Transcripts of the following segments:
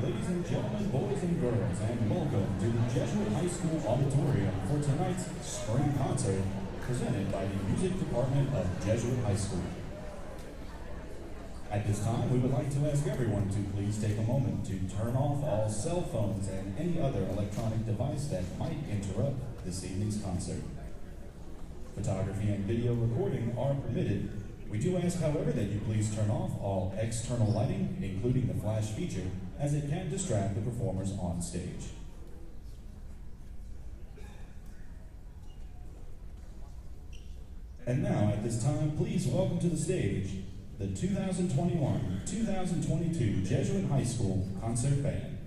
ladies and gentlemen, boys and girls, and welcome to the Jesuit High School Auditorium for tonight's spring concert presented by the Music Department of Jesuit High School. At this time, we would like to ask everyone to please take a moment to turn off all cell phones and any other electronic device that might interrupt this evening's concert. Photography and video recording are permitted. We do ask, however, that you please turn off all external lighting, including the flash feature, as it can distract the performers on stage. And now, at this time, please welcome to the stage the 2021-2022 Jesuit High School Concert Band.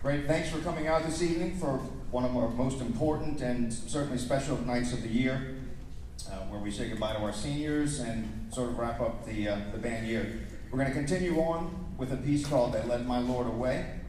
Great, thanks for coming out this evening for one of our most important and certainly special nights of the year, where we say goodbye to our seniors and sort of wrap up the band year. We're going to continue on with a piece called "They Led My Lord Away."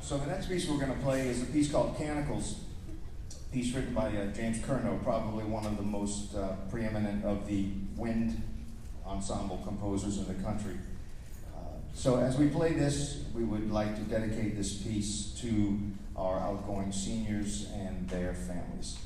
So the next piece we're going to play is a piece called Canticles, a piece written by James Curnow, probably one of the most preeminent of the wind ensemble composers in the country. So as we play this, we would like to dedicate this piece to our outgoing seniors and their families.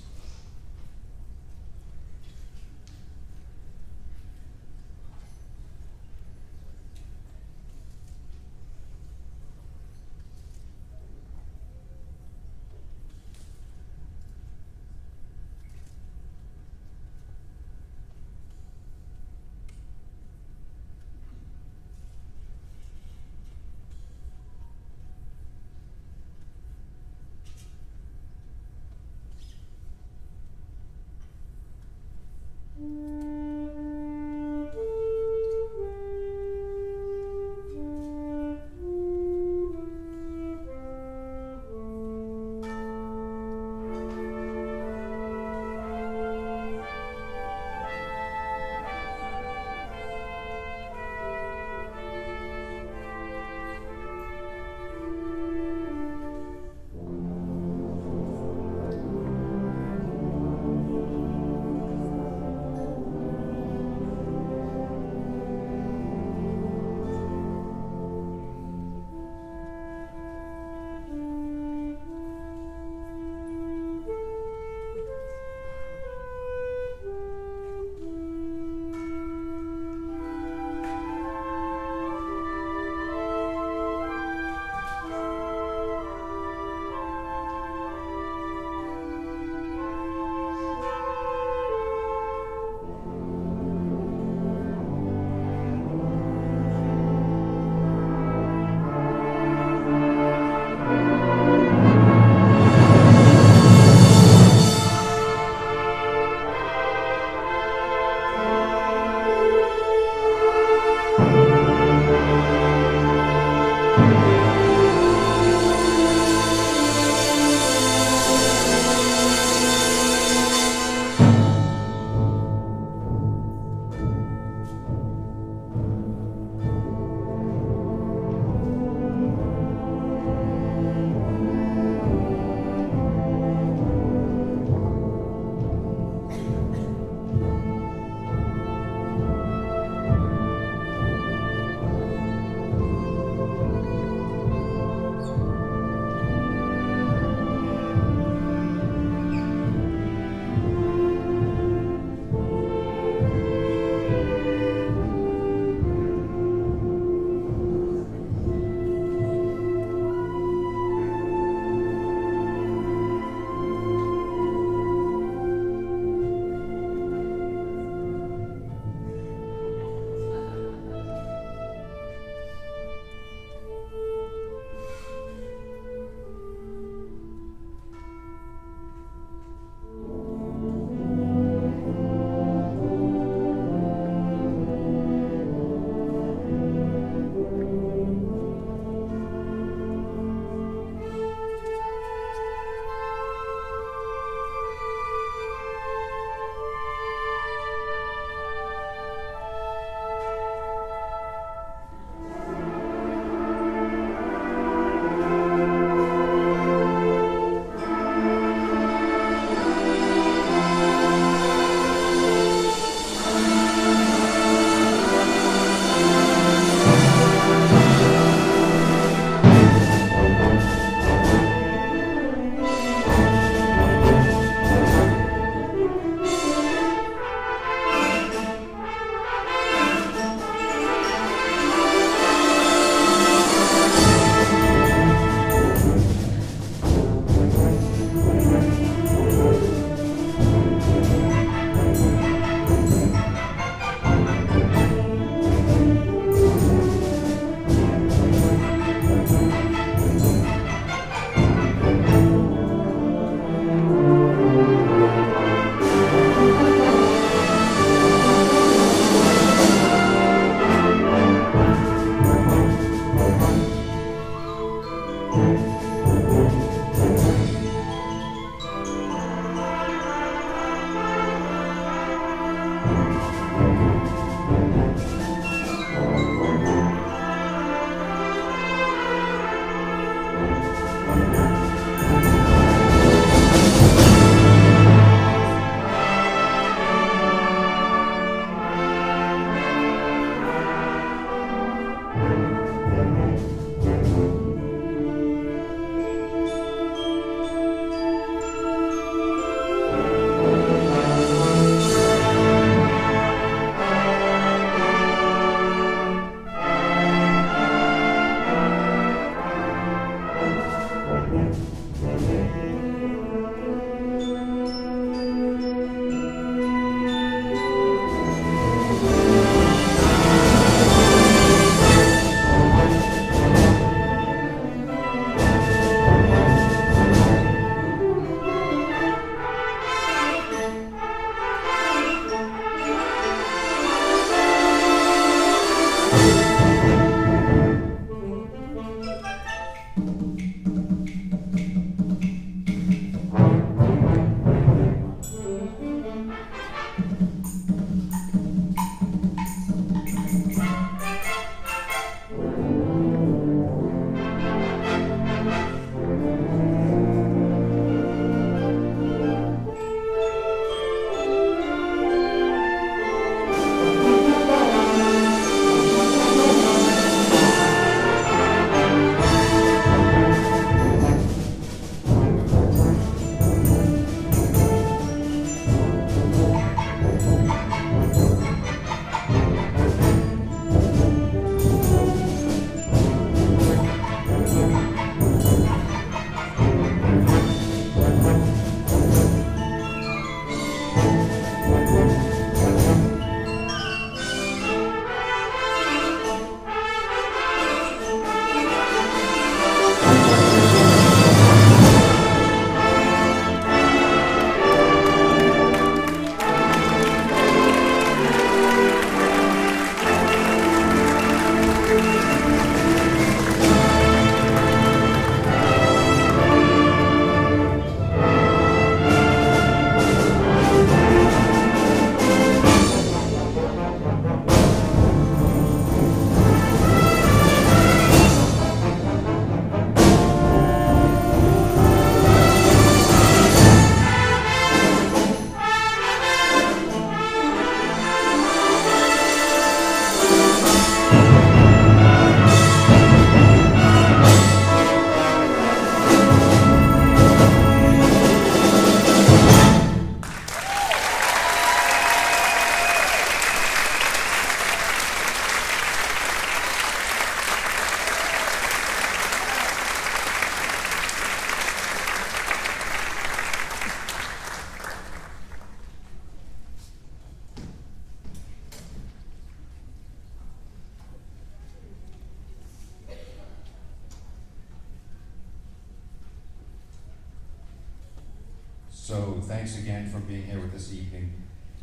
So thanks again for being here with this evening.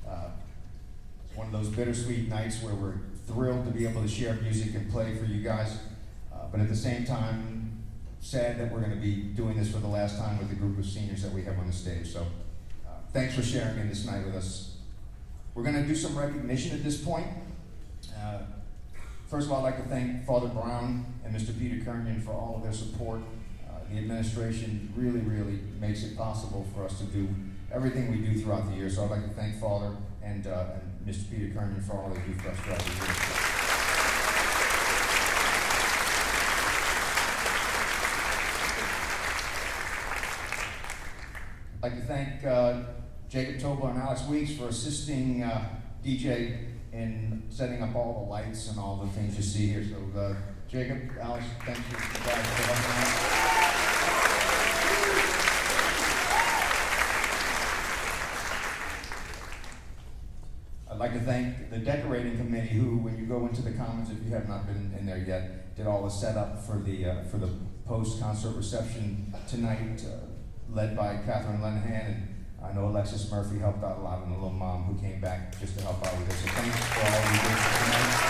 It's one of those bittersweet nights where we're thrilled to be able to share music and play for you guys, but at the same time, sad that we're going to be doing this for the last time with the group of seniors that we have on the stage. So thanks for sharing in this night with us. We're going to do some recognition at this point. First of all, I'd like to thank Father Brown and Mr. Peter Kernion for all of their support. The administration really makes it possible for us to do everything we do throughout the year. So I'd like to thank Father and Mr. Peter Kernion for all they do for us throughout the year. I'd like to thank Jacob Tobler and Alex Weeks for assisting DJ in setting up all the lights and all the things you see here. So Jacob, Alex, thank you guys for helping out. I'd like to thank the decorating committee who, when you go into the Commons, if you have not been in there yet, did all the setup for the post-concert reception tonight, led by Catherine Lenahan, and I know Alexis Murphy helped out a lot, and the little mom who came back just to help out with this. So thanks for all you did tonight.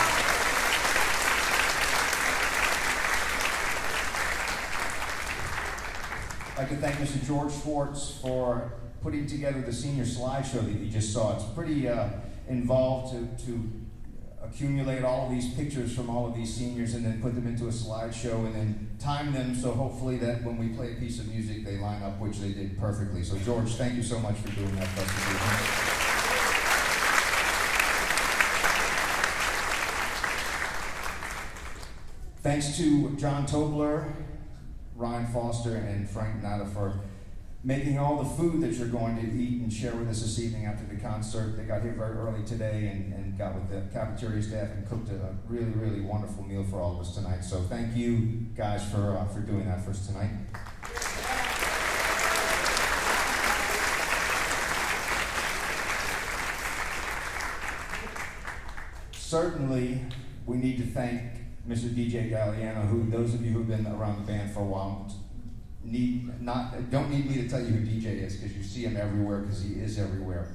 I'd like to thank Mr. George Schwartz for putting together the senior slideshow that you just saw. It's pretty involved to accumulate all of these pictures from all of these seniors and then put them into a slideshow and then time them so hopefully that when we play a piece of music they line up, which they did perfectly. So George, thank you so much for doing that for us. Thanks to John Tobler, Ryan Foster, and Frank Nada for making all the food that you're going to eat and share with us this evening after the concert. They got here very early today and got with the cafeteria staff and cooked a really wonderful meal for all of us tonight. So thank you guys for doing that for us tonight. Certainly, we need to thank Mr. DJ Galliano, who, those of you who've been around the band for a while, don't need me to tell you who DJ is, because you see him everywhere, because he is everywhere.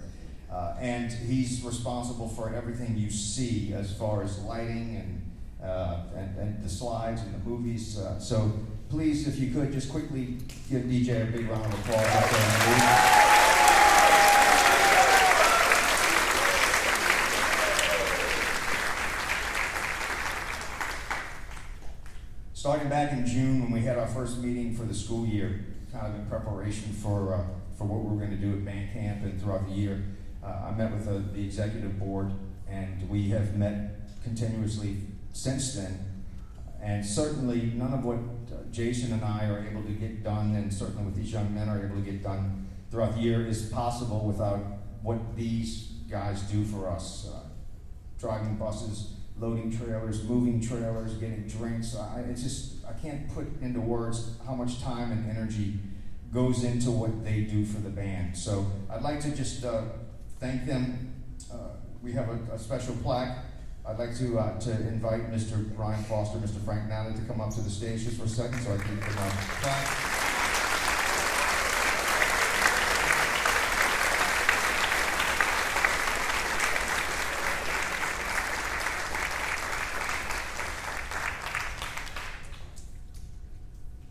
And he's responsible for everything you see as far as lighting and the slides and the movies. So please, if you could, just quickly give DJ a big round of applause out there in the booth. Starting back in June when we had our first meeting for the school year, kind of in preparation for what we were going to do at band camp and throughout the year, I met with the executive board, and we have met continuously since then. And certainly none of what Jason and I are able to get done, and certainly what these young men are able to get done throughout the year, is possible without what these guys do for us. Driving buses, loading trailers, moving trailers, getting drinks. I can't put into words how much time and energy goes into what they do for the band. So I'd like to just thank them. We have a special plaque. I'd like to invite Mr. Ryan Foster, Mr. Frank Nada to come up to the stage just for a second so I can give them a plaque.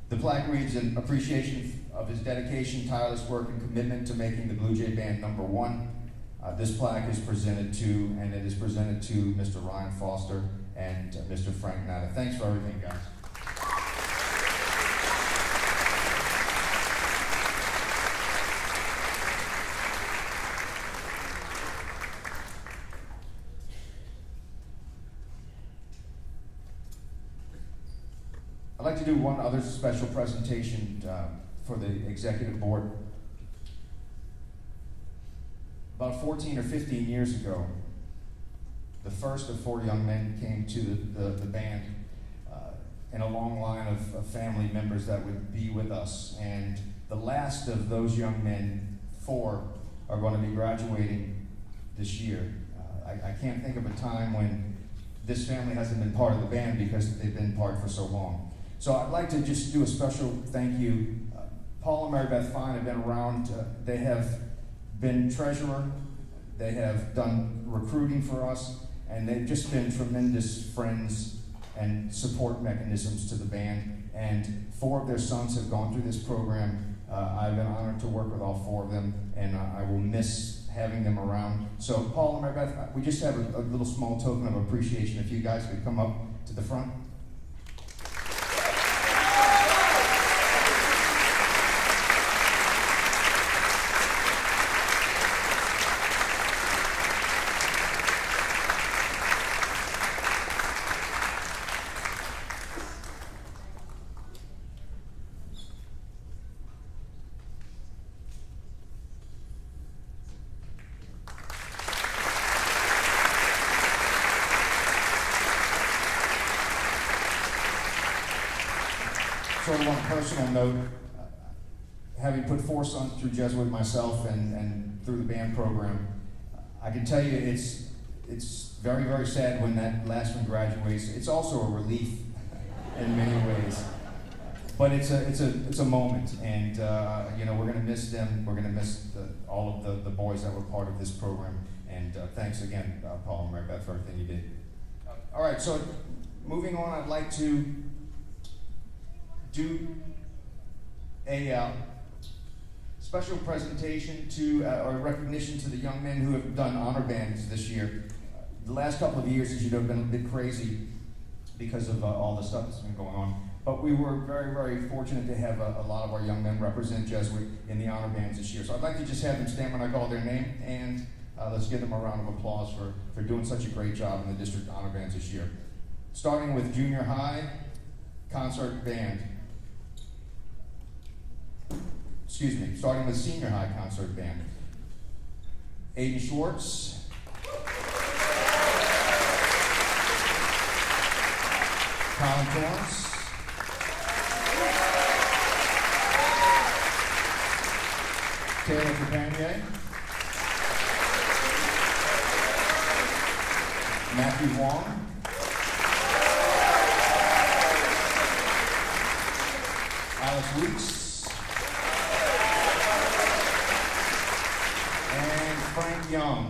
The plaque reads, in appreciation of his dedication, tireless work, and commitment to making the Blue Jay Band #1. This plaque is presented to, and it is presented to Mr. Ryan Foster and Mr. Frank Nada. Thanks for everything, guys. I'd like to do one other special presentation for the executive board. About 14 or 15 years ago, the first of 4 young men came to the band in a long line of family members that would be with us. And the last of those young men, 4, are going to be graduating this year. I can't think of a time when this family hasn't been part of the band because they've been part for so long. So I'd like to just do a special thank you. Paul and Mary Beth Fine have been around. They have been treasurer. They have done recruiting for us, and they've just been tremendous friends and support mechanisms to the band. And 4 of their sons have gone through this program. I've been honored to work with all 4 of them, and I will miss having them around. So Paul and Mary Beth, we just have a little small token of appreciation. If you guys could come up to the front. Sort of on a personal note, having put 4 sons through Jesuit myself and through the band program, I can tell you it's very, very sad when that last one graduates. It's also a relief in many ways, but it's a moment, and you know, we're going to miss them. We're going to miss all of the boys that were part of this program, and thanks again, Paul and Mary Beth, for everything you did. All right, so moving on, I'd like to do a special presentation to, or recognition to the young men who have done honor bands this year. The last couple of years, as you know, have been a bit crazy because of all the stuff that's been going on. But we were very, very fortunate to have a lot of our young men represent Jesuit in the honor bands this year. So I'd like to just have them stand when I call their name, and let's give them a round of applause for doing such a great job in the district honor bands this year. Starting with junior high concert band. Starting with senior high concert band. Aiden Schwartz. Colin Torrance. Taylor Trepanier. Matthew Wong. Alex Weeks. Frank Young.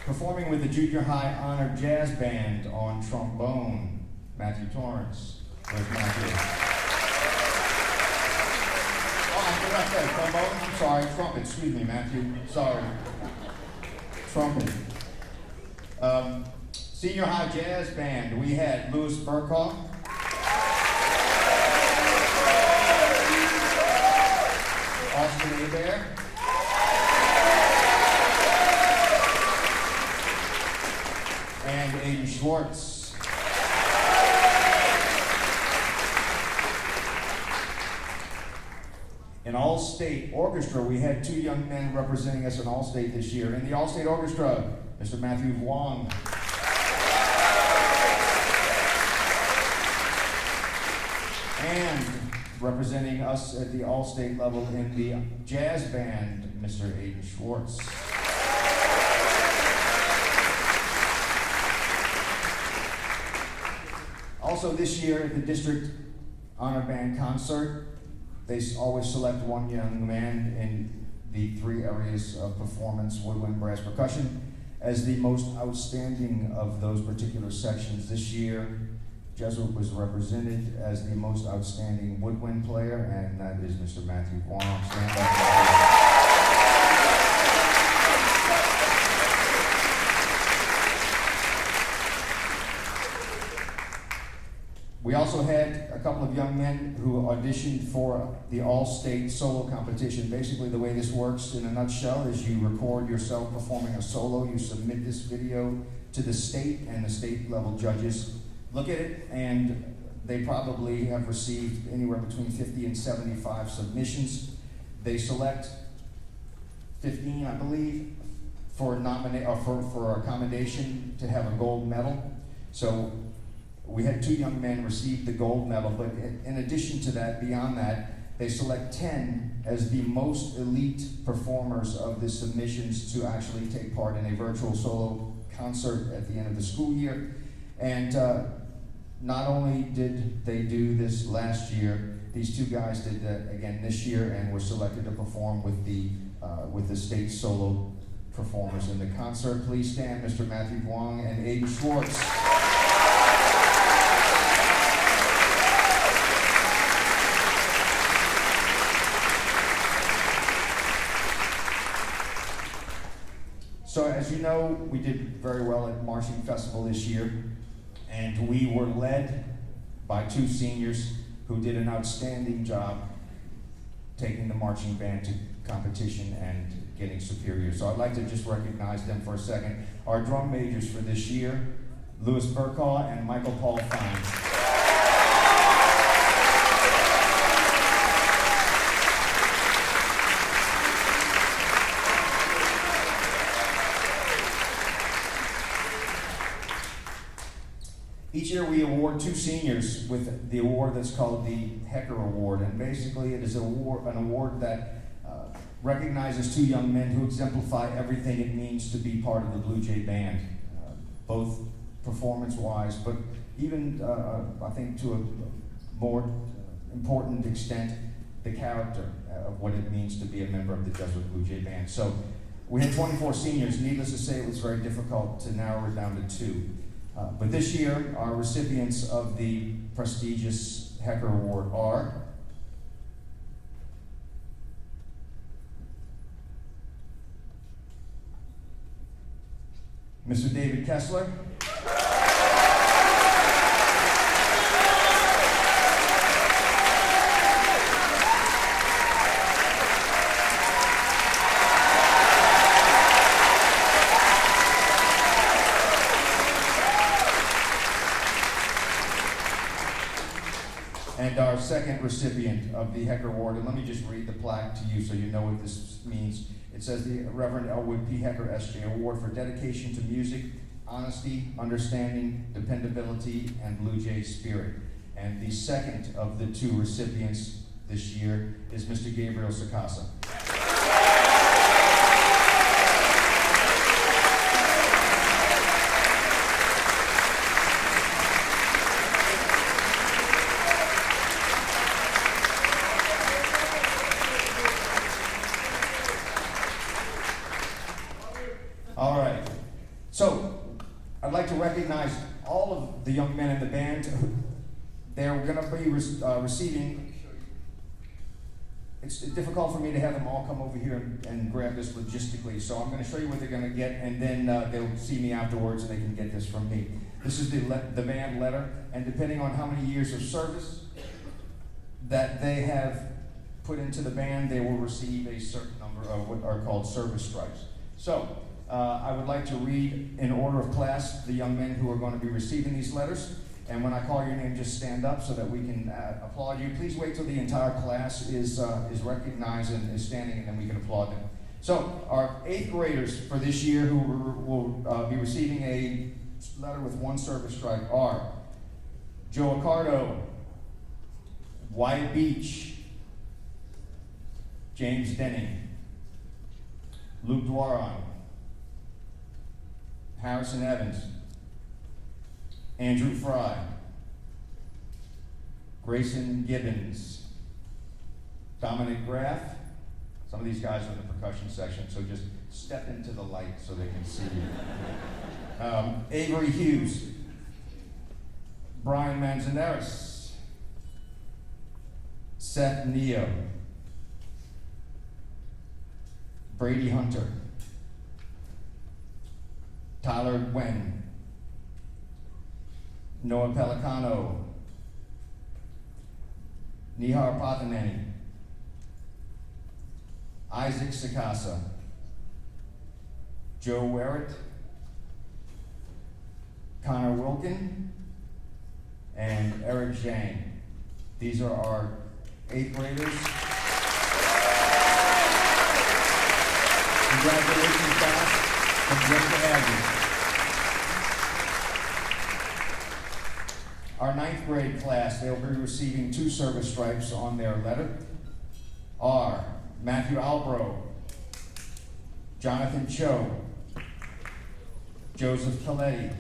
Performing with the Junior High Honor Jazz Band on trombone, Matthew Torrance. Where's Matthew? Oh, I forgot that. Trombone? I'm sorry. Trumpet. Excuse me, Matthew. Sorry. Trumpet. Senior High Jazz Band, we had Louis Burkhoff. Austin Hebert. And Aiden Schwartz. In All-State Orchestra, we had 2 young men representing us in All-State this year. In the All-State Orchestra, Mr. Matthew Wong. And representing us at the All-State level in the jazz band, Mr. Aiden Schwartz. Also this year at the District Honor Band concert, they always select one young man in the 3 areas of performance, woodwind, brass, percussion, as the most outstanding of those particular sections. This year, Jesuit was represented as the most outstanding woodwind player, and that is Mr. Matthew Wong. Stand up. We also had a couple of young men who auditioned for the All-State Solo Competition. Basically, the way this works in a nutshell is you record yourself performing a solo, you submit this video to the state, and the state level judges look at it, and they probably have received anywhere between 50 and 75 submissions. They select 15, I believe, for accommodation to have a gold medal. So we had 2 young men receive the gold medal, but in addition to that, beyond that, they select 10 as the most elite performers of the submissions to actually take part in a virtual solo concert at the end of the school year. And not only did they do this last year, these two guys did that again this year and were selected to perform with the state solo performers in the concert. Please stand, Mr. Matthew Wong and Aiden Schwartz. So as you know, we did very well at Marching Festival this year, and we were led by two seniors who did an outstanding job taking the marching band to competition and getting superior. So I'd like to just recognize them for a second. Our drum majors for this year, Louis Burkaw and Michael Paul Fine. Each year we award two seniors with the award that's called the Hecker Award, and basically it is an award that recognizes two young men who exemplify everything it means to be part of the Blue Jay Band, both performance-wise, but even, I think to a more important extent, the character of what it means to be a member of the Jesuit Blue Jay Band. So we had 24 seniors. Needless to say, it was very difficult to narrow it down to two. But this year, our recipients of the prestigious Hecker Award are Mr. David Kessler, and our second recipient of the Hecker Award. And let me just read the plaque to you so you know what this means. It says the Reverend Elwood P. Hecker, S.J. Award for dedication to music, honesty, understanding, dependability, and Blue Jay spirit. And the second of the two recipients this year is Mr. Gabriel Sakasa. All right, so I'd like to recognize all of the young men in the band. They're going to be receiving. It's difficult for me to have them all come over here and grab this logistically, so I'm going to show you what they're going to get, and then they'll see me afterwards and they can get this from me. This is the band letter, and depending on how many years of service that they have put into the band, they will receive a certain number of what are called service stripes. So, I would like to read in order of class the young men who are going to be receiving these letters. And when I call your name, just stand up so that we can applaud you. Please wait till the entire class is recognized and is standing, and then we can applaud them. So our 8th graders for this year who will be receiving a letter with one service stripe are Joe Accardo, Wyatt Beach, James Denning, Luke Dwaron, Harrison Evans, Andrew Fry, Grayson Gibbons, Dominic Graff. Some of these guys are in the percussion section, so just step into the light so they can see you. Avery Hughes, Brian Manzanares, Seth Neo, Brady Hunter, Tyler Wen, Noah Pelicano, Nihar Pathanani, Isaac Sakasa, Joe Werrett, Connor Wilkin, and Eric Zhang. These are our 8th graders. Congratulations, class. It's great to have you. Our 9th grade class, they'll be receiving 2 service stripes on their letter, are Matthew Albro, Jonathan Cho, Joseph Coletti,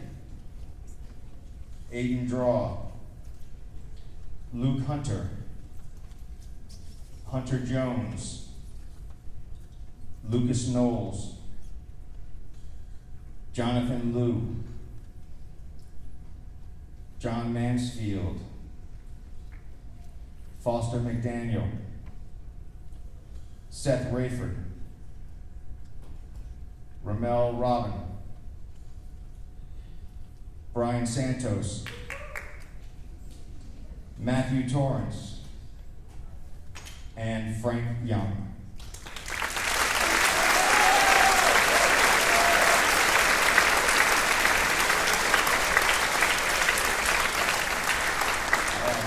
Aiden Draw, Luke Hunter, Hunter Jones, Lucas Knowles, Jonathan Liu, John Mansfield, Foster McDaniel, Seth Rayford, Ramel Robin, Brian Santos, Matthew Torrance, and Frank Young.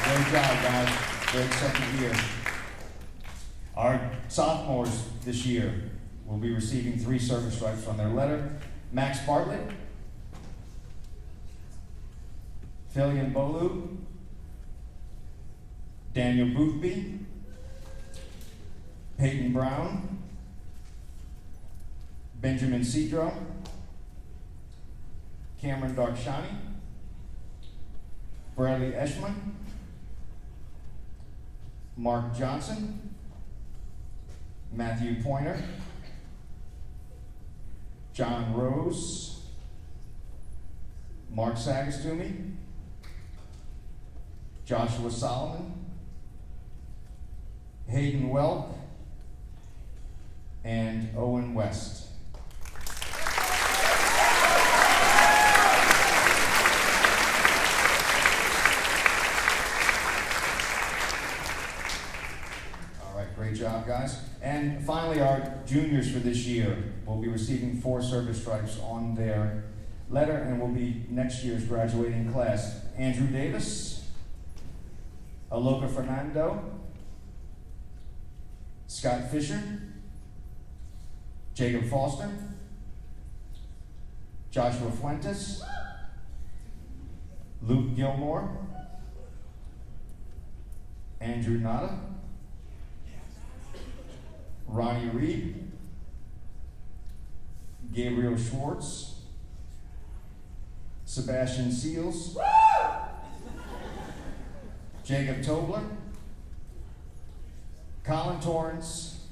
Great job, guys. Great second year. Our sophomores this year will be receiving 3 service stripes on their letter. Max Bartlett, Philian Bolu, Daniel Boothby, Peyton Brown, Benjamin Cedro, Cameron Darkshani, Bradley Eschman, Mark Johnson, Matthew Pointer, John Rose, Mark Sagastumi, Joshua Solomon, Hayden Welk, and Owen West. Great job, guys. And finally, our juniors for this year will be receiving 4 service stripes on their letter and will be next year's graduating class. Andrew Davis, Aloka Fernando, Scott Fisher, Jacob Foster, Joshua Fuentes, Luke Gilmore, Andrew Nada, Ronnie Reed, Gabriel Schwartz, Sebastian Seals, Jacob Tobler, Colin Torrance,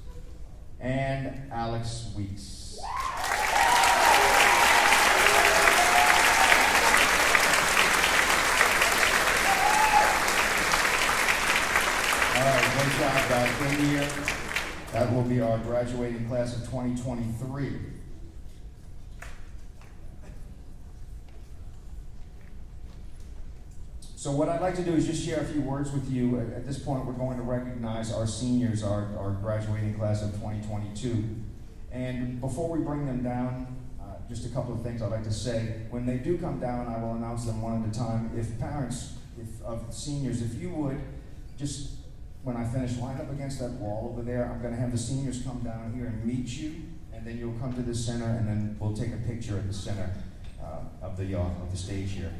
and Alex Weeks. All right, great job, guys. Good year. That will be our graduating class of 2023. So what I'd like to do is just share a few words with you. At this point, we're going to recognize our seniors, our graduating class of 2022. And before we bring them down, just a couple of things I'd like to say. When they do come down, I will announce them one at a time. If parents of seniors, if you would, just when I finish, line up against that wall over there. I'm going to have the seniors come down here and meet you, and then you'll come to the center, and then we'll take a picture at the center of the stage here.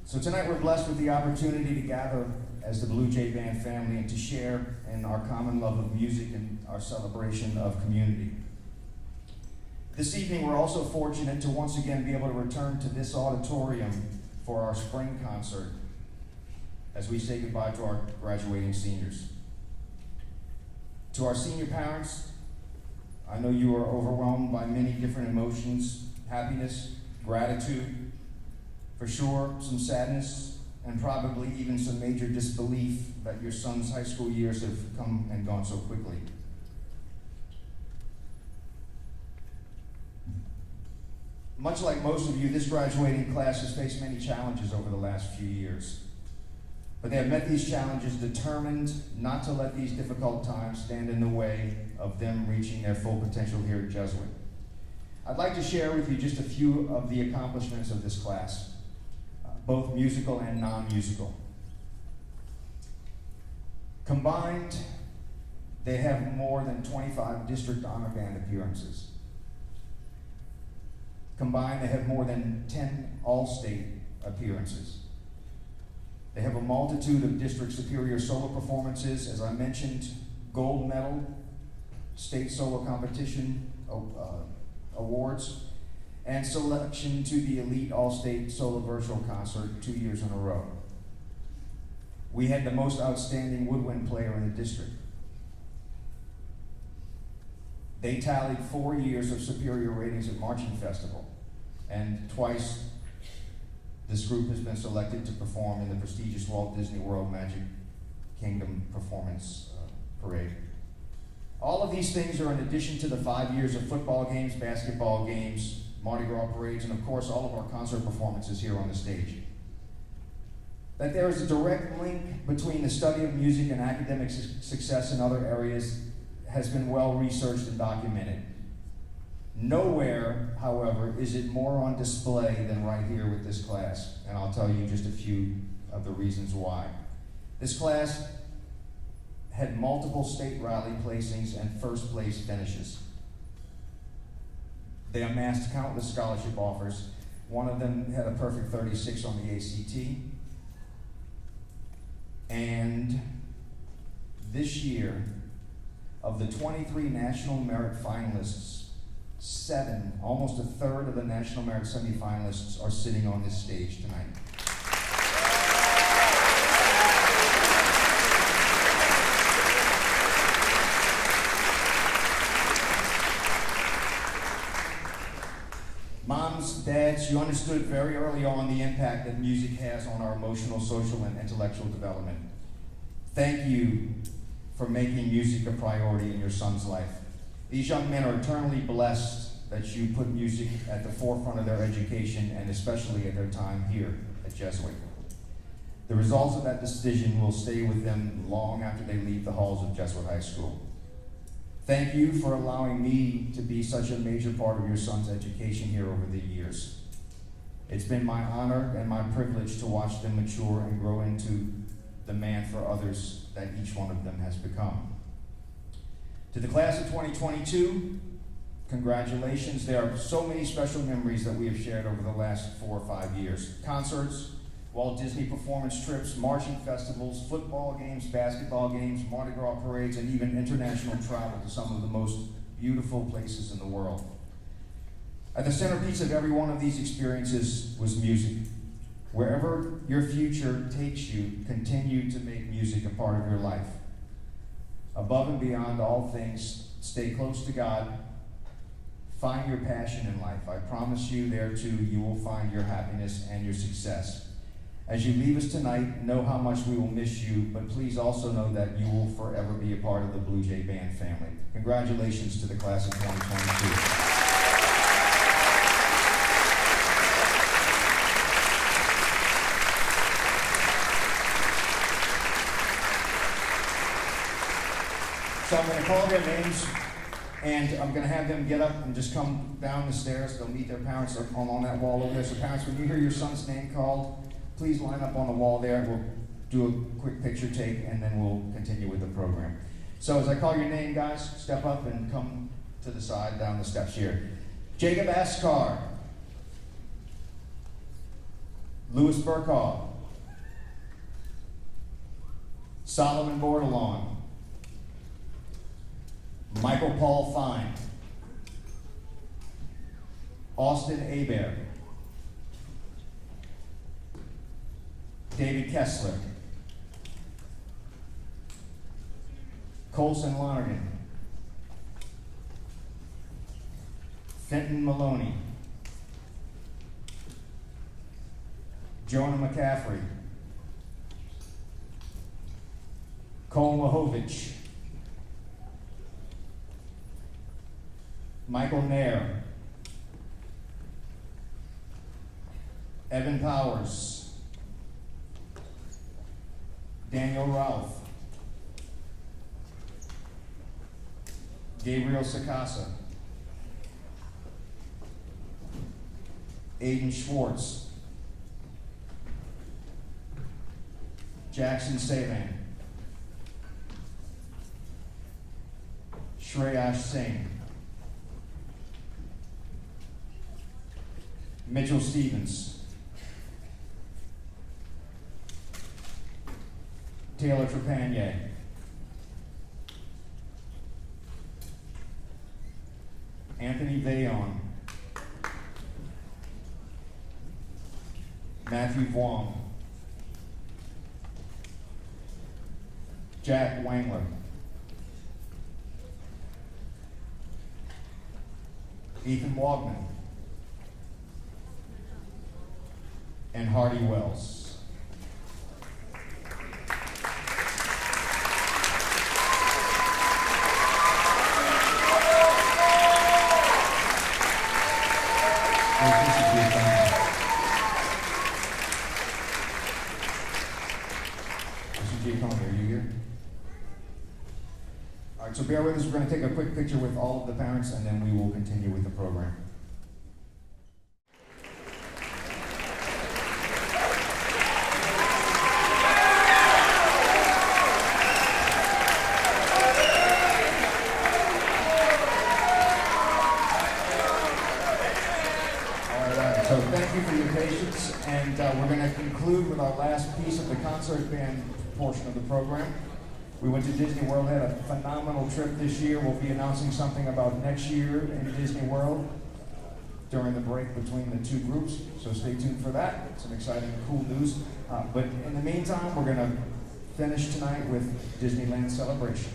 So tonight we're blessed with the opportunity to gather as the Blue Jay Band family and to share in our common love of music and our celebration of community. This evening we're also fortunate to once again be able to return to this auditorium for our spring concert as we say goodbye to our graduating seniors. To our senior parents, I know you are overwhelmed by many different emotions: happiness, gratitude, for sure some sadness, and probably even some major disbelief that your son's high school years have come and gone so quickly. Much like most of you, this graduating class has faced many challenges over the last few years. But they have met these challenges determined not to let these difficult times stand in the way of them reaching their full potential here at Jesuit. I'd like to share with you just a few of the accomplishments of this class, both musical and non-musical. Combined, they have more than 25 district honor band appearances. Combined, they have more than 10 all-state appearances. They have a multitude of district superior solo performances, as I mentioned, gold medal, state solo competition awards, and selection to the Elite All-State Solo Virtual Concert 2 years in a row. We had the most outstanding woodwind player in the district. They tallied 4 years of superior ratings at Marching Festival, and twice this group has been selected to perform in the prestigious Walt Disney World Magic Kingdom Performance Parade. All of these things are in addition to the 5 years of football games, basketball games, Mardi Gras parades, and of course all of our concert performances here on the stage. That there is a direct link between the study of music and academic success in other areas has been well researched and documented. Nowhere, however, is it more on display than right here with this class, and I'll tell you just a few of the reasons why. This class had multiple state rally placings and first place finishes. They amassed countless scholarship offers. One of them had a perfect 36 on the ACT. And this year, of the 23 National Merit finalists, 7, almost a third of the National Merit semifinalists are sitting on this stage tonight. Moms, dads, you understood very early on the impact that music has on our emotional, social, and intellectual development. Thank you for making music a priority in your son's life. These young men are eternally blessed that you put music at the forefront of their education and especially at their time here at Jesuit. The results of that decision will stay with them long after they leave the halls of Jesuit High School. Thank you for allowing me to be such a major part of your son's education here over the years. It's been my honor and my privilege to watch them mature and grow into the man for others that each one of them has become. To the class of 2022, congratulations. There are so many special memories that we have shared over the last 4 or 5 years. Concerts, Walt Disney performance trips, marching festivals, football games, basketball games, Mardi Gras parades, and even international travel to some of the most beautiful places in the world. At the centerpiece of every one of these experiences was music. Wherever your future takes you, continue to make music a part of your life. Above and beyond all things, stay close to God. Find your passion in life. I promise you there too, you will find your happiness and your success. As you leave us tonight, know how much we will miss you, but please also know that you will forever be a part of the Blue Jay Band family. Congratulations to the class of 2022. So I'm going to call their names, and I'm going to have them get up and just come down the stairs. They'll meet their parents on that wall over there. So parents, when you hear your son's name called, please line up on the wall there. We'll do a quick picture take, and then we'll continue with the program. So as I call your name, guys, step up and come to the side down the steps here. Jacob Askar, Louis Burkhaw, Solomon Bordelon, Michael Paul Fine, Austin Hebert, David Kessler, Colson Lonergan, Fenton Maloney, Jonah McCaffrey, Cole Wahovich, Michael Nair, Evan Powers, Daniel Ralph, Gabriel Sakasa, Aiden Schwartz, Jackson Savan, Shreyash Singh, Mitchell Stevens, Taylor Trepanier, Anthony Vayon, Matthew Vuong, Jack Wangler, Ethan Wagman, and Hardy Wells. Are you here? All right, so bear with us. We're going to take a quick picture with all of the parents, and then we will continue with the program. All right, so thank you for your patience, and we're going to conclude with our last piece of the concert band portion of the program. We went to Disney World, had a phenomenal trip this year. We'll be announcing something about next year in Disney World during the break between the two groups, so stay tuned for that. Some exciting, cool news. But in the meantime, we're going to finish tonight with Disneyland Celebration.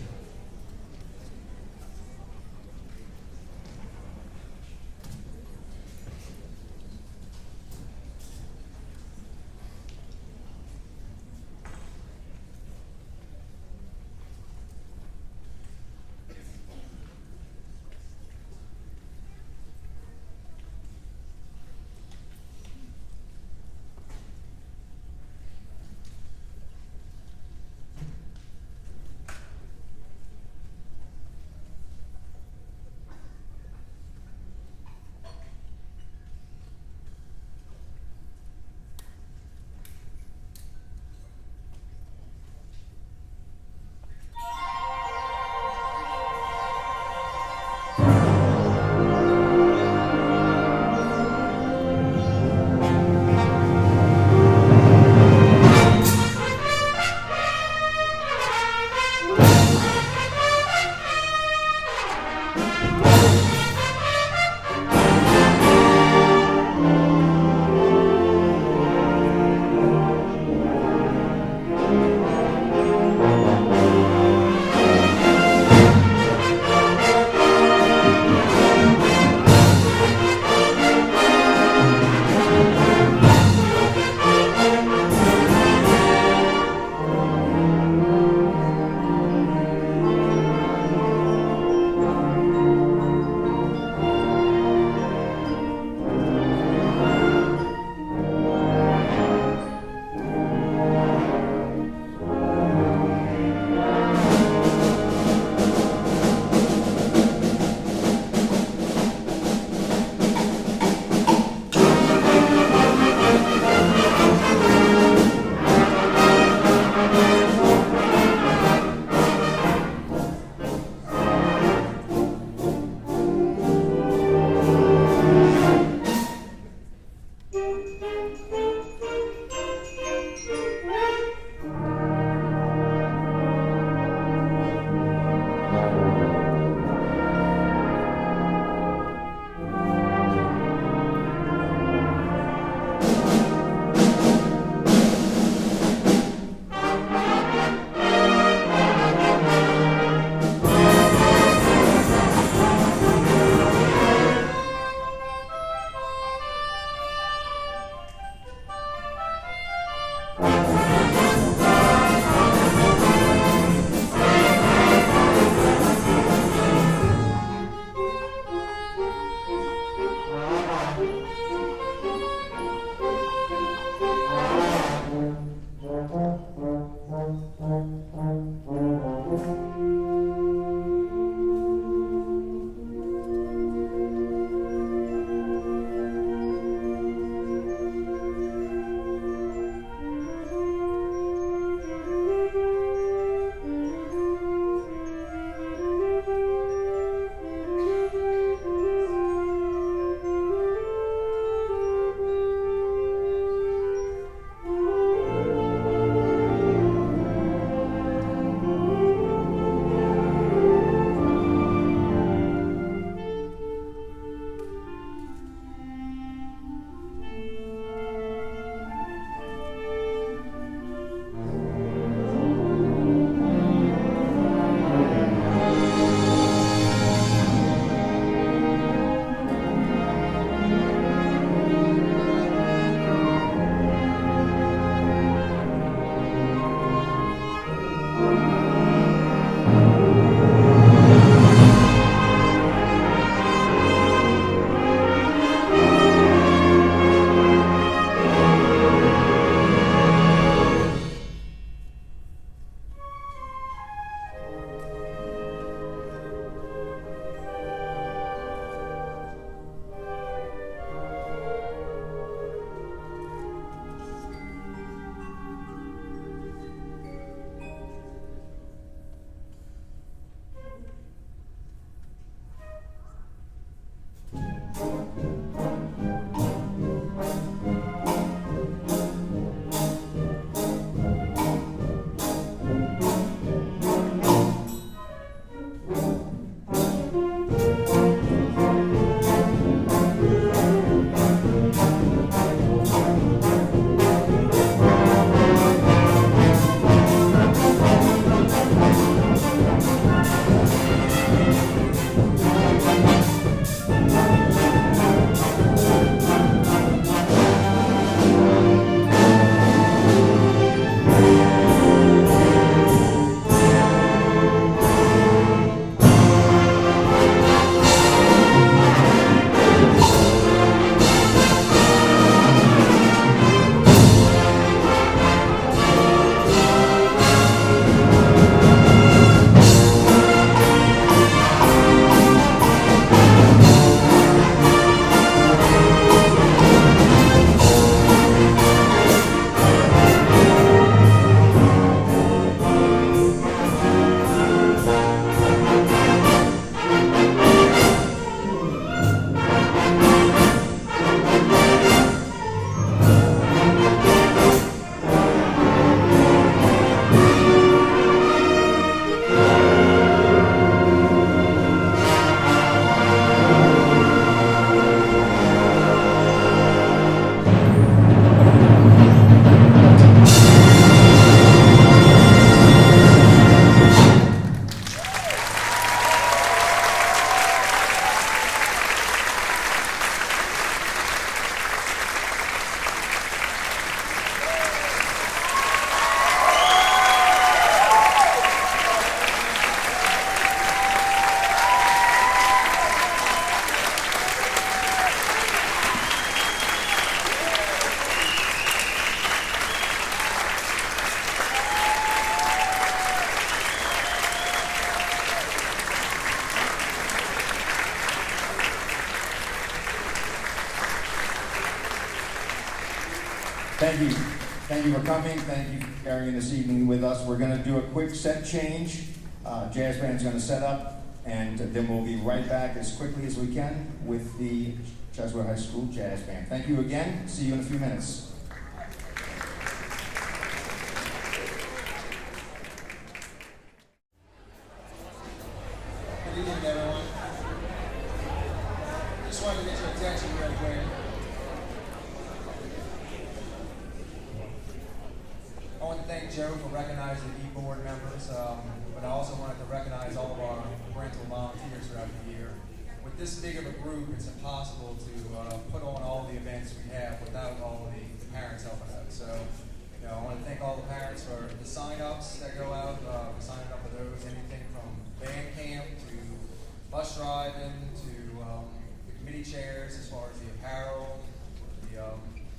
Thank you. Thank you for coming. Thank you for carrying this evening with us. We're going to do a quick set change. Jazz band's going to set up, and then we'll be right back as quickly as we can with the Cheswood High School Jazz Band. Thank you again. See you in a few minutes. Good evening, everyone. Just wanted to get your attention real quick. I want to thank Joe for recognizing the board members, but I also wanted to recognize all of our parental volunteers throughout the year. With this big of a group, it's impossible to put on all the events we have without all of the parents helping out. So, I want to thank all the parents for the sign-ups that go out, for signing up for those, anything from band camp to bus driving to the committee chairs as far as the apparel, the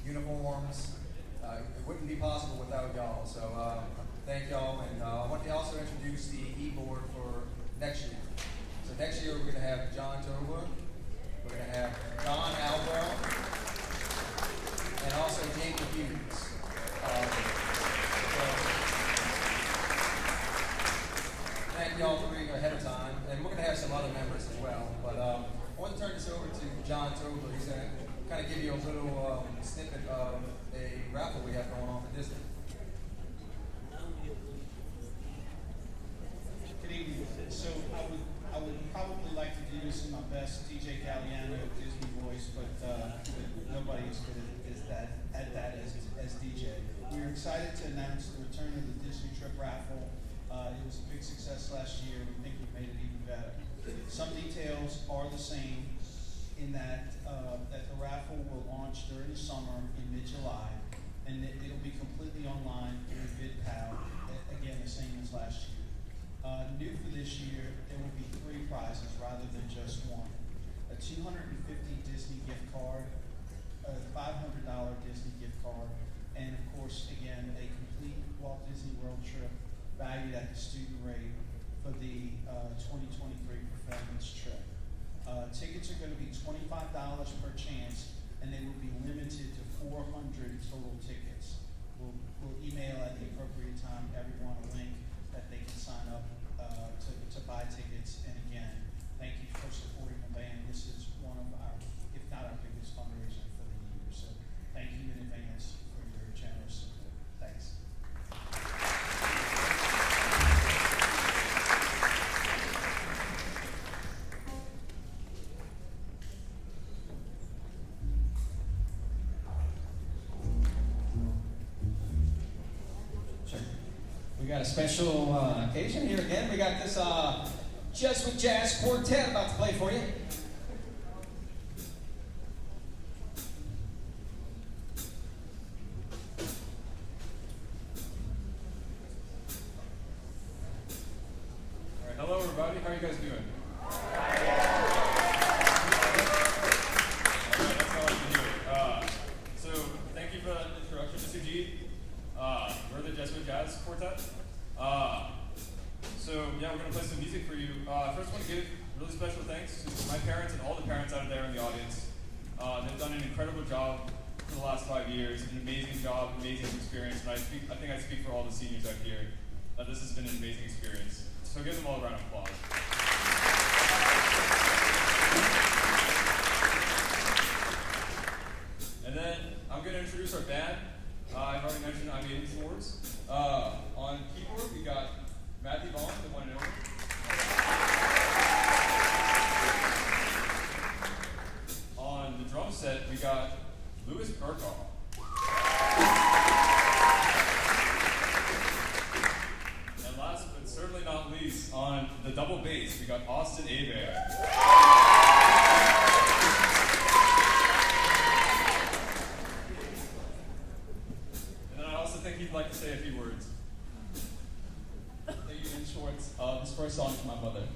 uniforms. It wouldn't be possible without y'all. So thank y'all, and I want to also introduce the e-board for next year. So next year we're going to have John Tobler, we're going to have John Albro, and also Jacob Hughes. Thank y'all for being ahead of time, and we're going to have some other members as well. But I want to turn this over to John Tobler. He's going to kind of give you a little snippet of a raffle we have going on for Disney. Good evening. So I would probably like to do this in my best DJ Galliano Disney voice, but nobody is good at that as DJ. We're excited to announce the return of the Disney Trip raffle. It was a big success last year. We think we've made it even better. Some details are the same in that the raffle will launch during the summer in mid-July, and it'll be completely online through VidPal. Again, the same as last year. New for this year, there will be 3 prizes rather than just one. A $250 Disney gift card, a $500 Disney gift card, and of course, again, a complete Walt Disney World trip valued at the student rate for the 2023 performance trip. Tickets are going to be $25 per chance, and they will be limited to 400 total tickets. We'll email at the appropriate time everyone a link that they can sign up to buy tickets. And again, thank you for supporting the band. This is one of our, if not our biggest fundraiser for the year. So thank you in advance for your generous support. Thanks. We got a special occasion here again. We got this Cheswood Jazz Quartet about to play for you. All right, hello everybody. How are you guys doing? All right, that's all I can hear. So thank you for that introduction, Mr. G. We're the Cheswood Jazz Quartet. So yeah, we're gonna play some music for you. First, I want to give really special thanks to my parents and all the parents out there in the audience. They've done an incredible job for the last 5 years, an amazing job, amazing experience, and I think I speak for all the seniors out here that this has been an amazing experience. So give them all a round of applause. And then I'm going to introduce our band. I've already mentioned I'm Aiden Schwartz. On keyboard, we got Matthew Vaughn, the one and only. On the drum set, we got Louis Burkall. And last but certainly not least, on the double bass, we got Austin Abear. And then I also think he'd like to say a few words. Thank you, Ian Schwartz. This first song for my mother.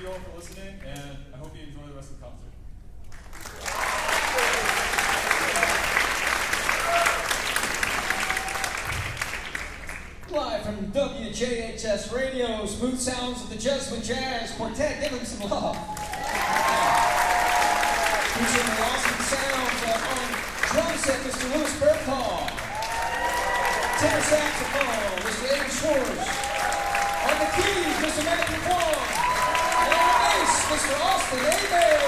you all for listening, and I hope you enjoy the rest of the concert. Live from WJHS Radio, smooth sounds of the Jesuit Jazz Quartet. Give them some love. Featuring the awesome sounds on drum set, Mr. Louis Berthold. Tenor saxophone, Mr. Aiden Schwartz. On the keys, Mr. Matthew Kwong. And on the bass, Mr. Austin Abel.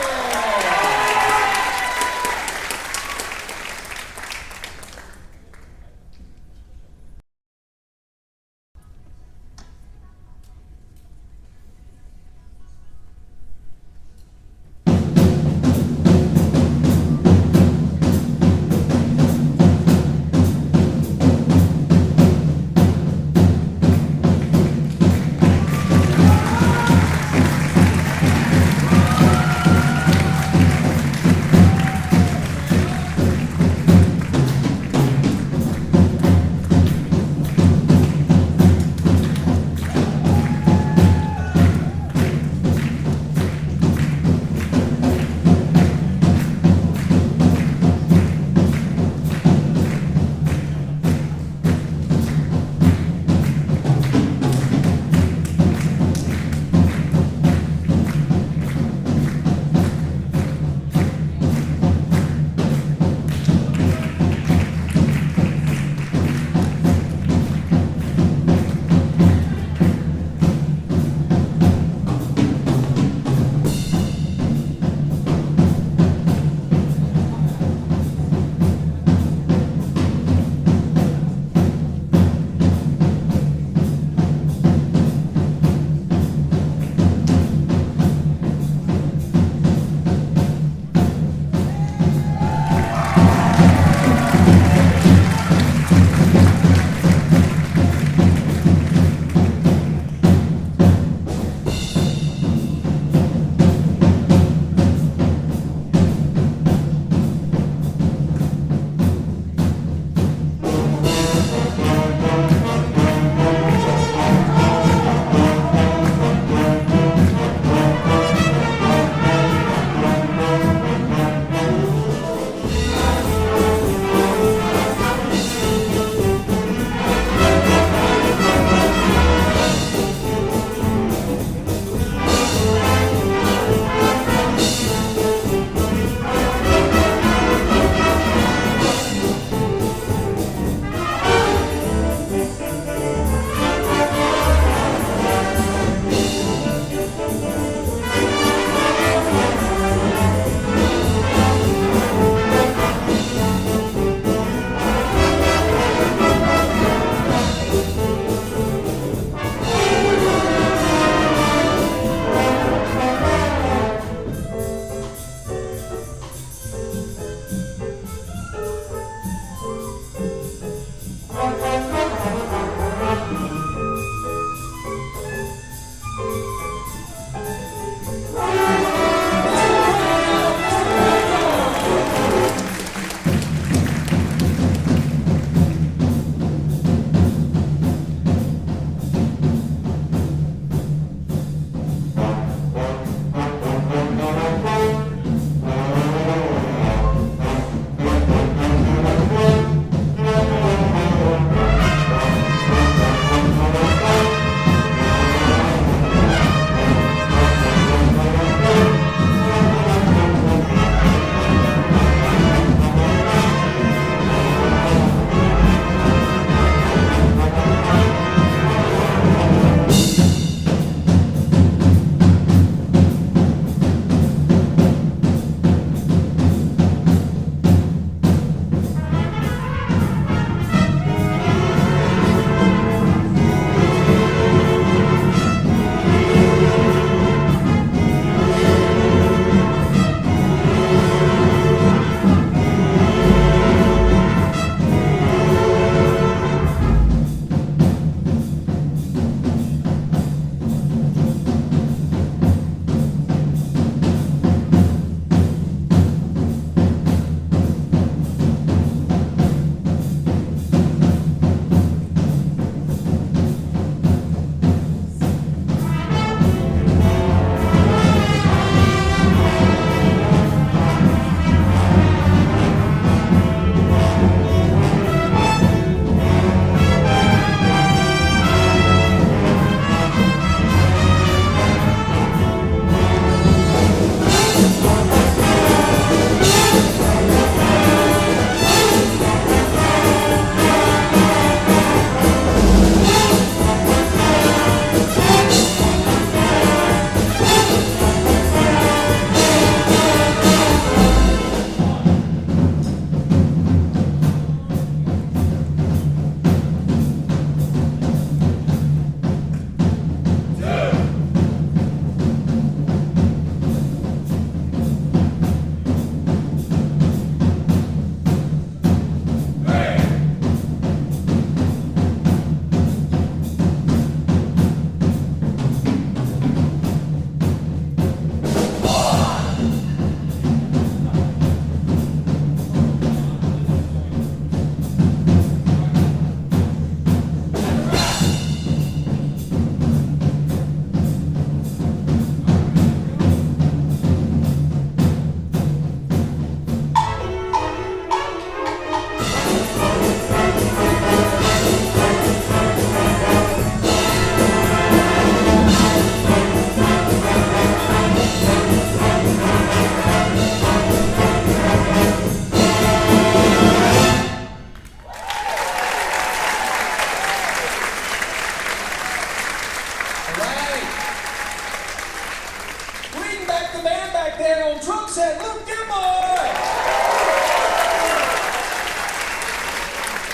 man back there on drum set, Luke Gilmore.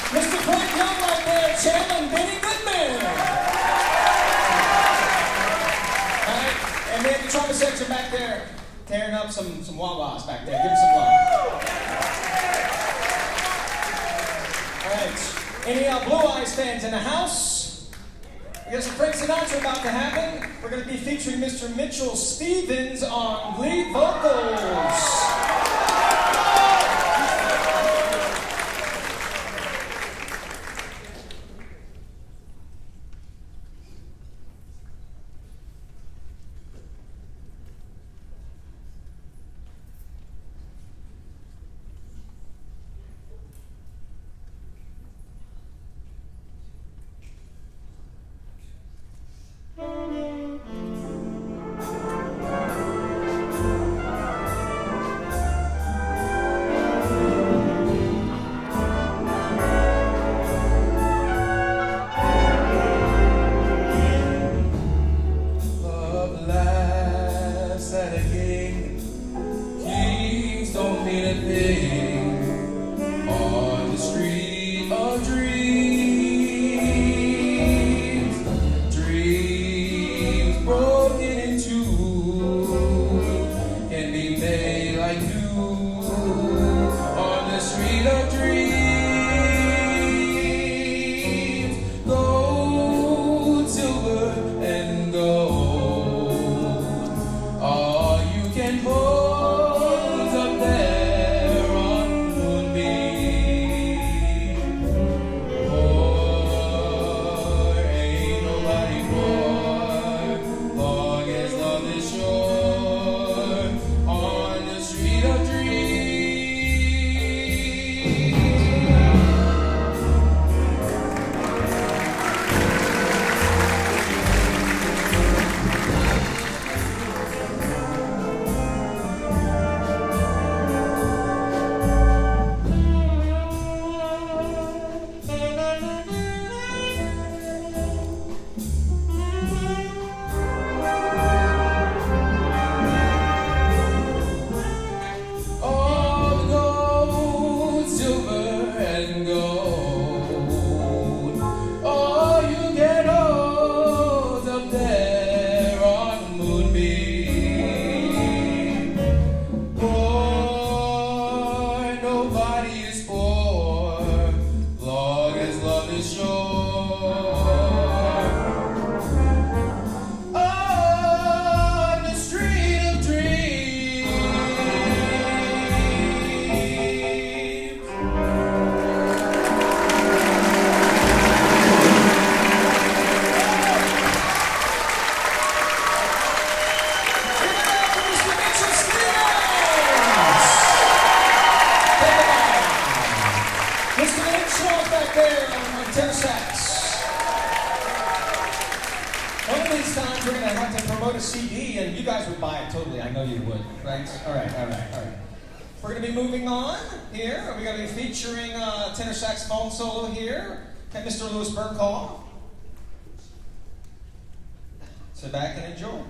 Mr. Frank Young right there, channeling Benny Goodman. All right, and then the trumpet section back there, tearing up some wah-wahs back there. Give them some love. All right, any Blue Eyes fans in the house? We got some Frank Sinatra about to happen. We're going to be featuring Mr. Mitchell Stevens on lead vocals. We're going to be moving on here. We're going to be featuring tenor saxophone solo here. Got Mr. Louis Burkhall. Sit back and enjoy.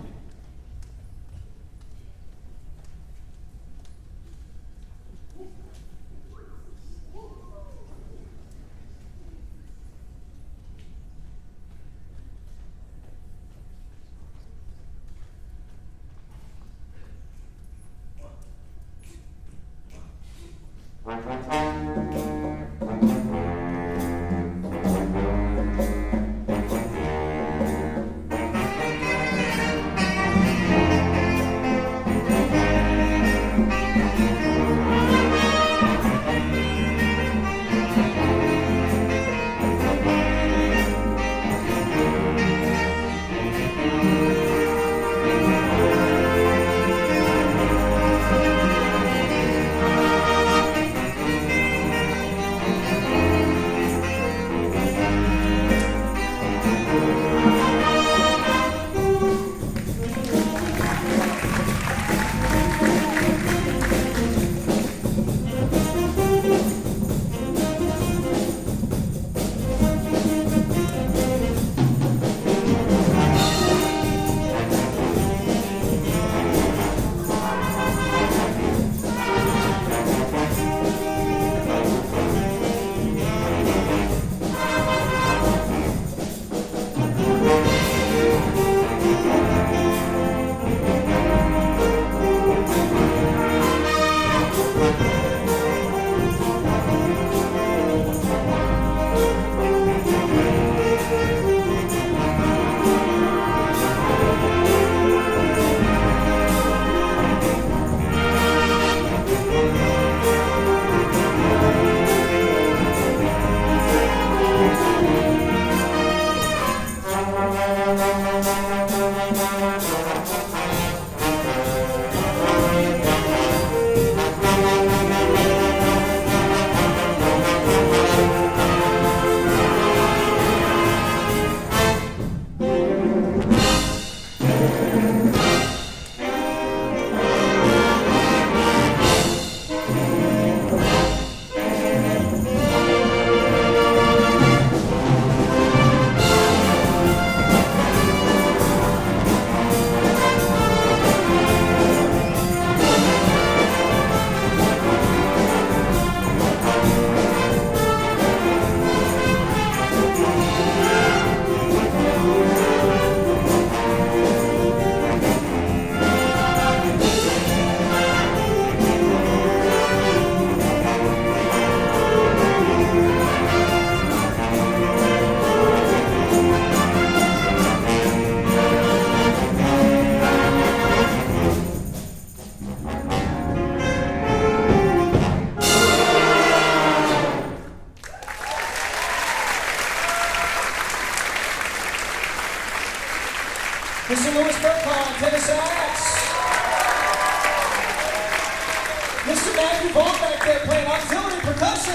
Matthew Vaughn back there playing auxiliary percussion.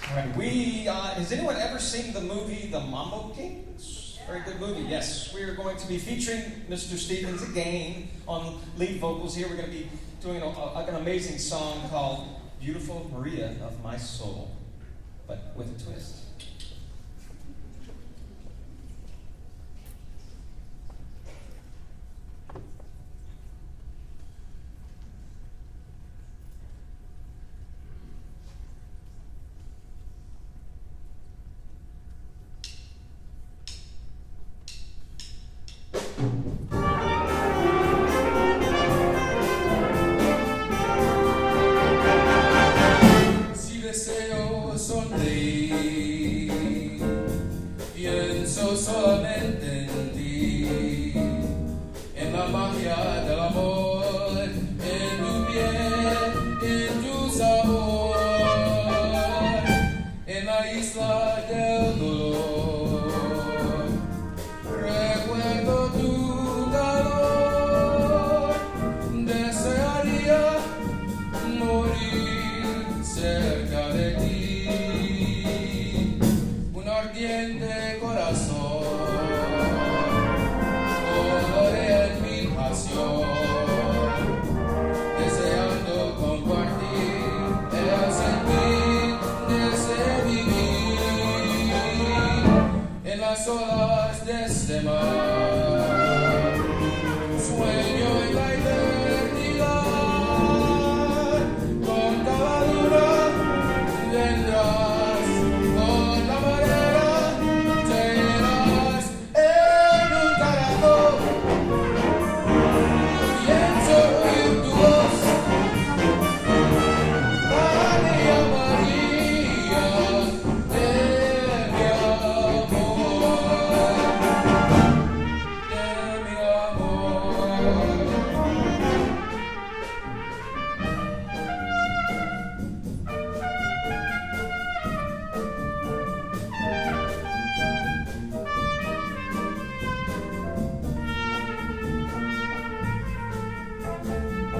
All right, has anyone ever seen the movie The Mambo Kings? Very good movie, yes. We are going to be featuring Mr. Stevens again on lead vocals here. We're going to be doing an amazing song called Beautiful Maria of My Soul, but with a twist. Si deseo sonreír, pienso solamente en ti, en la magia del amor, en tu piel, en tu sabor, en la isla del dolor. Recuerdo tu calor, desearía morir cerca de ti, un ardiente corazón, coloré en mi pasión, deseando compartir el sentir de ese vivir en las olas de este mar, sueño en la eternidad. Con cada luna vendrás, con la marea te irás en un caracol. Pienso oír tu voz, María María de mi amor, de mi amor.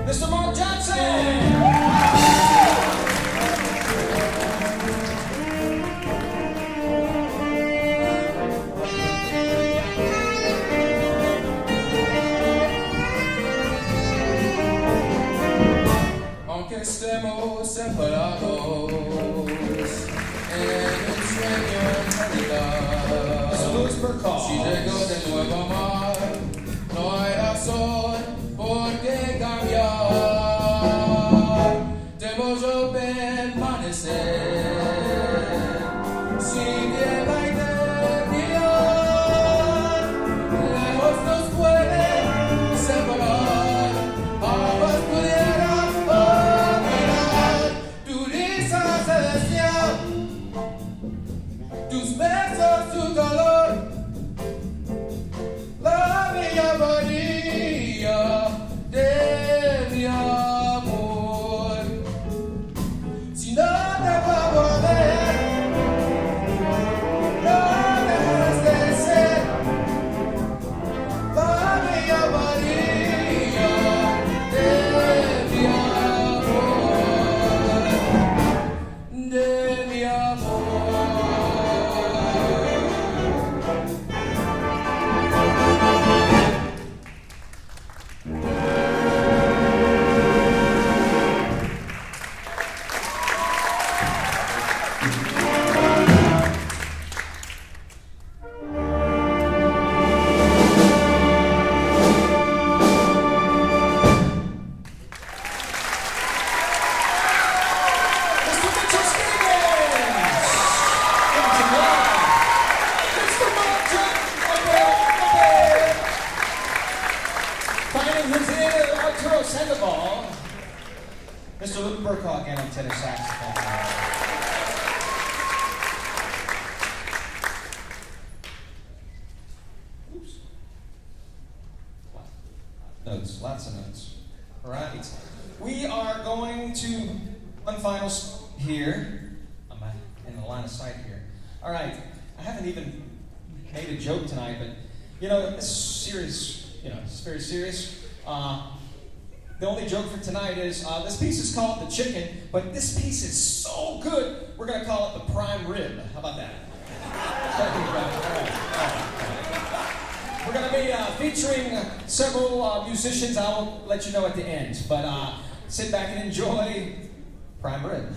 Mr. Mark Johnson! Aunque estemos separados en un sueño en realidad, Mr. Louis Burkhoff. si llego de nuevo a amar, no hay razón por qué cambiar. Debo yo permanecer sin la eternidad. Lejos nos puede separar, ambas pudieran olvidar tu risa celestial, tus besos, tu calor, la bella María de mi amor. Si no te vuelvo a ver, no dejes de ser la bella María de mi amor, de mi amor. Mr. Mitchell Stevens! Give him some love. Mr. Mark Johnson! Okay. Finding his ear, Arturo Sandoval. Mr. Luke Burkhoff again on tenor saxophone. Oops. Notes, lots of notes. All right. We are going to one final here. I'm in the line of sight here. All right. I haven't even made a joke tonight, but you know, this series it's very serious. The only joke for tonight is this piece is called The Chicken, but this piece is so good, we're going to call it The Prime Rib. How about that? We're going to be featuring several musicians. I'll let you know at the end. But sit back and enjoy Prime Rib.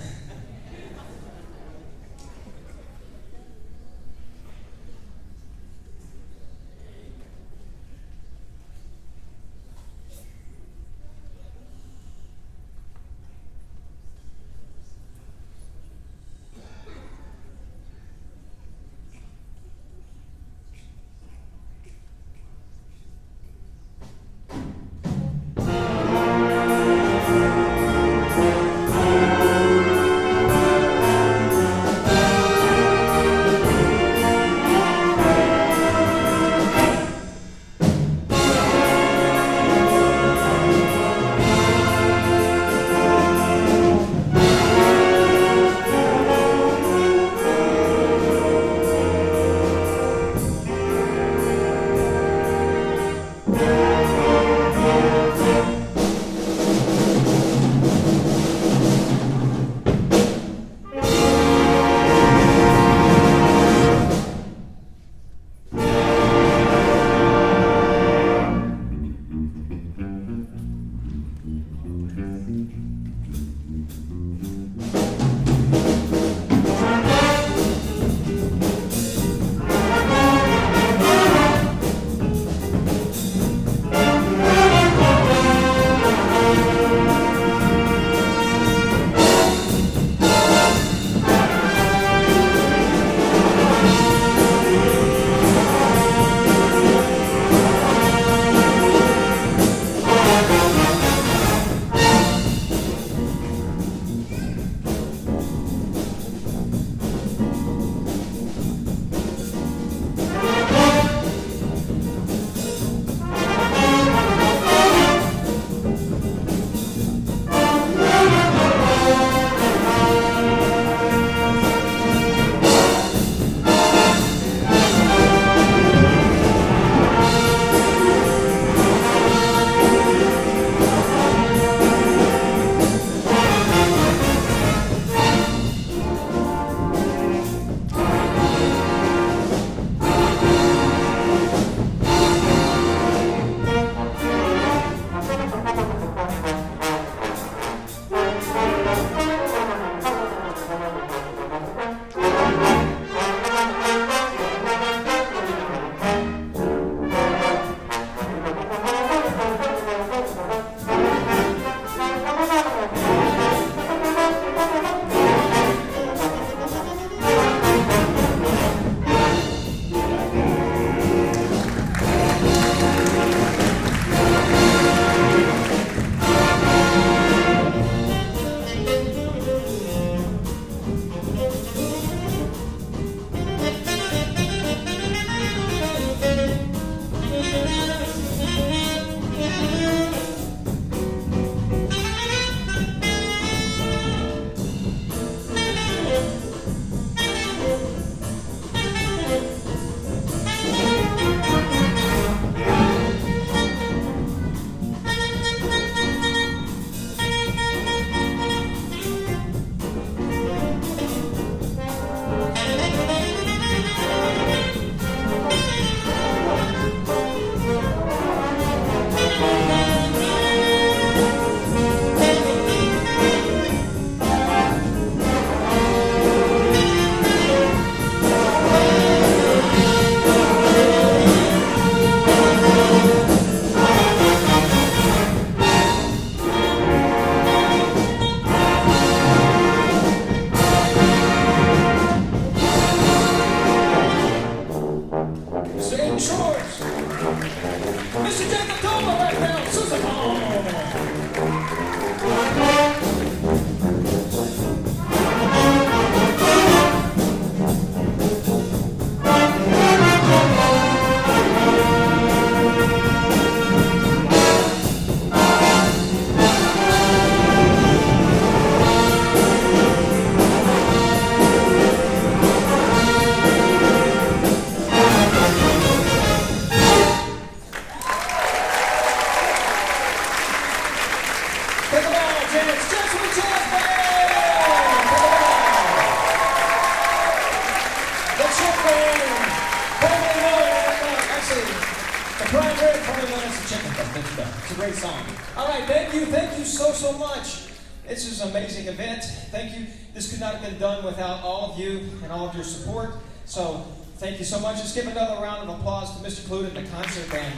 stuff. It's a great song. All right, thank you so much. This is an amazing event. Thank you. This could not have been done without all of you and all of your support. So thank you so much. Let's give another round of applause to Mr. Clute and the concert band.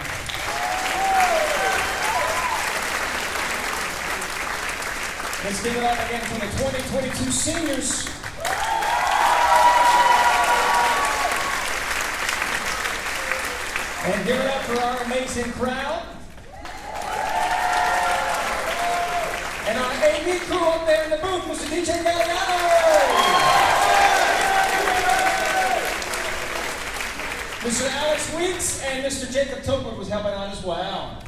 Let's give it up again for the 2022 seniors. And give it up for our amazing crowd. And our AV crew up there in the booth, Mr. DJ Galliano. Mr. Alex Weeks and Mr. Jacob Topuk was helping out as well.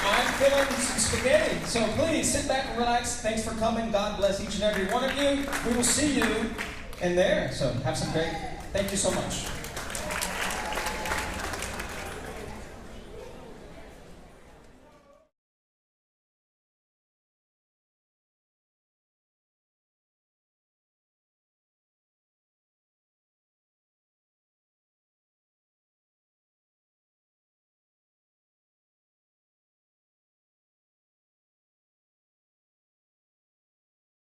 I'm feeling some spaghetti, so please sit back and relax. Thanks for coming. God bless each and every one of you. We will see you in there, so have some great. Thank you so much.